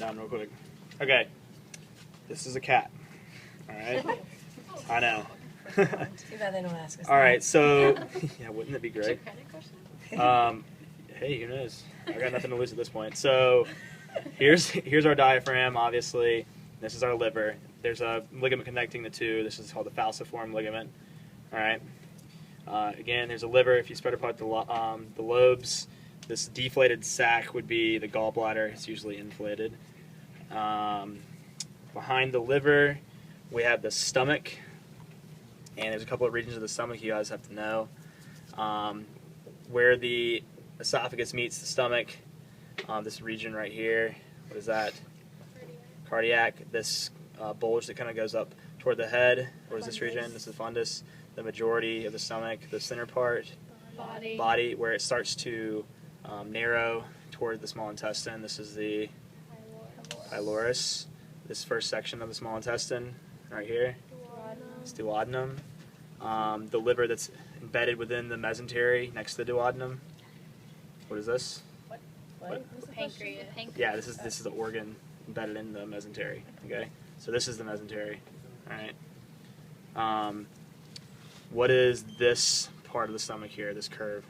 down real quick. Okay. This is a cat. All right. I know. Too bad they don't ask us. All right. So, yeah, wouldn't it be Is your great? credit question? Hey, who knows? I got nothing to lose at this point. So, here's our diaphragm. Obviously, this is our liver. There's a ligament connecting the two. This is called the falciform ligament. All right. Again, there's a liver. If you spread apart the lobes, this deflated sac would be the gallbladder. It's usually inflated. Behind the liver, we have the stomach, and there's a couple of regions of the stomach you guys have to know. Where the esophagus meets the stomach, this region right here, what is that? Cardiac. This bulge that kind of goes up toward the head. What is this region? This is fundus. The majority of the stomach, the center part, body, where it starts to narrow toward the small intestine. This is the pylorus. This first section of the small intestine, right here, is duodenum. The liver that's embedded within the mesentery next to the duodenum. What is this? What? Pancreas. Yeah, this is the organ embedded in the mesentery. Okay, so this is the mesentery. All right. What is this part of the stomach here? This curve.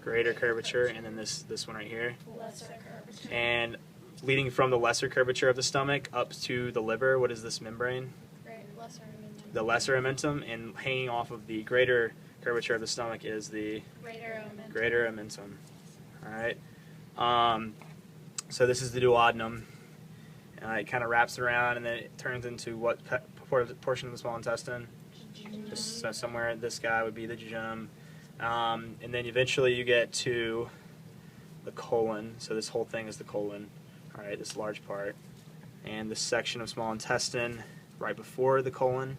Greater curvature, and then this one right here. Lesser curvature. And leading from the lesser curvature of the stomach up to the liver, what is this membrane? Lesser omentum. The lesser omentum, and hanging off of the greater curvature of the stomach is the greater omentum. All right. So this is the duodenum. It kind of wraps around, and then it turns into what portion of the small intestine? So somewhere this guy would be the jejunum. And then eventually you get to the colon. So this whole thing is the colon. All right, this large part. And this section of small intestine right before the colon,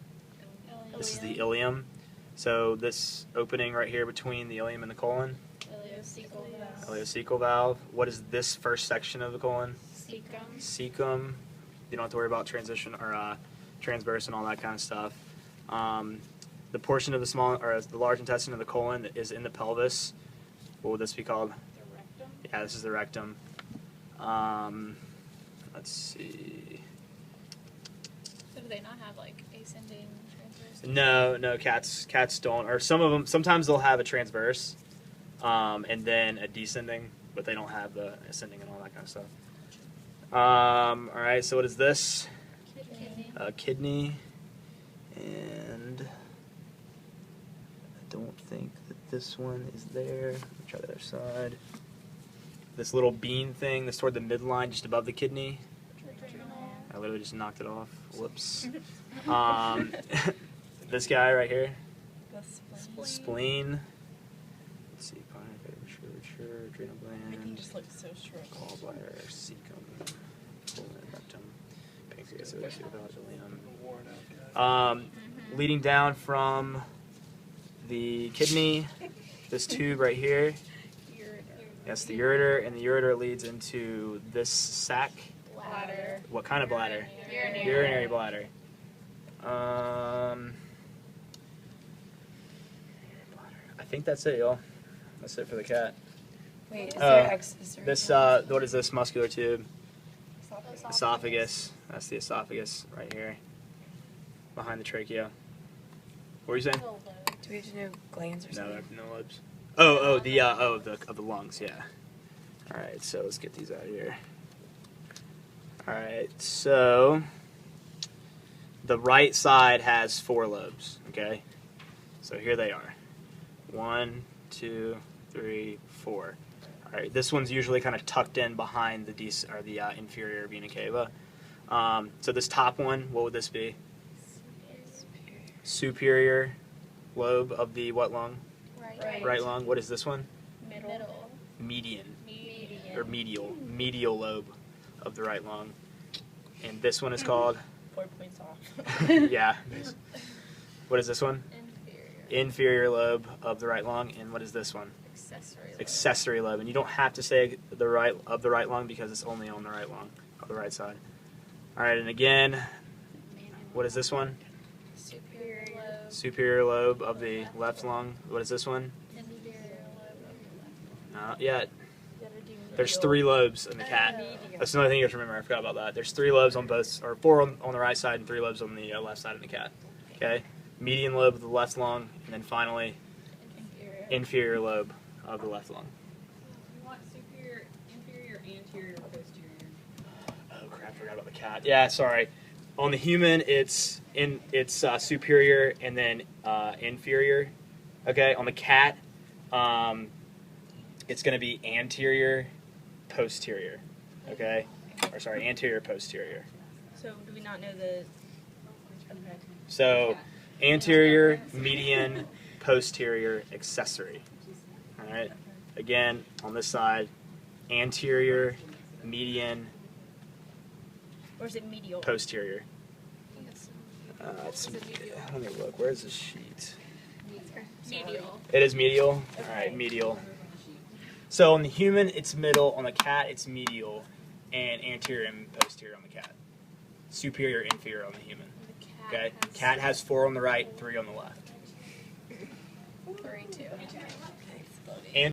this is the ileum. So this opening right here between the ileum and the colon, ileocecal valve. What is this first section of the colon? Cecum. You don't have to worry about transition or transverse and all that kind of stuff. The portion of the large intestine of the colon that is in the pelvis. What would this be called? The rectum. Yeah, this is the rectum. Let's see. So do they not have like ascending, transverse? No, cats don't. Or some of them. Sometimes they'll have a transverse, and then a descending, but they don't have the ascending and all that kind of stuff. All right. So what is this? Kidney. Kidney, and I don't think that this one is there. Let me try the other side. This little bean thing that's toward the midline, just above the kidney. I literally just knocked it off. Whoops. This guy right here. Spleen. Let's see. Curvature, adrenal gland. Just looks so strong. Gallbladder, cecum, colon, rectum, pancreas, ileum. Leading down from the kidney, this tube right here. That's the ureter, and the ureter leads into this sac. Bladder. What kind of bladder? Urinary. Bladder. I think that's it, y'all. That's it for the cat. Wait, is there This, what is this muscular tube? Esophagus. That's the esophagus right here, behind the trachea. What were you saying? Do we have to do glands or No, something? no lobes. Of the lungs, yeah. All right, so let's get these out of here. All right, so the right side has 4 lobes. Okay, so here they are. 1, 2, 3, 4. All right, this one's usually kind of tucked in behind the inferior vena cava. So this top one, what would this be? Superior lobe of the what lung? Right lung. What is this one? Middle. Median. Or medial lobe of the right lung. And this one is called? 4 points off. Yeah. What is this one? Inferior lobe of the right lung. And what is this one? Accessory lobe. And you don't have to say the right lung because it's only on the right lung, of the right side. All right, and again, what is this one? Superior lobe of the left lung. What is this one? Not yet. There's 3 lobes in the cat. That's another thing you have to remember. I forgot about that. There's 3 lobes on both, or 4 on the right side and 3 lobes on the left side of the cat. Okay, median lobe of the left lung, and then finally inferior lobe of the left lung. You want superior, inferior, anterior, posterior. Oh crap! I forgot about the cat. Yeah, sorry. On the human, it's superior and then inferior. Okay. On the cat, it's going to be anterior, posterior. Okay. Or sorry, anterior, posterior. So do we not know the? Okay. So anterior, median, posterior, accessory. All right. Again, on this side, anterior, median, Or is it medial? posterior. Is it medial? Let me look. Where's the sheet? Medial. It is medial. All Okay. right, medial. So on the human, it's middle. On the cat, it's medial, and anterior and posterior on the cat. Superior, inferior on the human. Okay. Cat has 4 on the right, 3 on the left. 3, 2.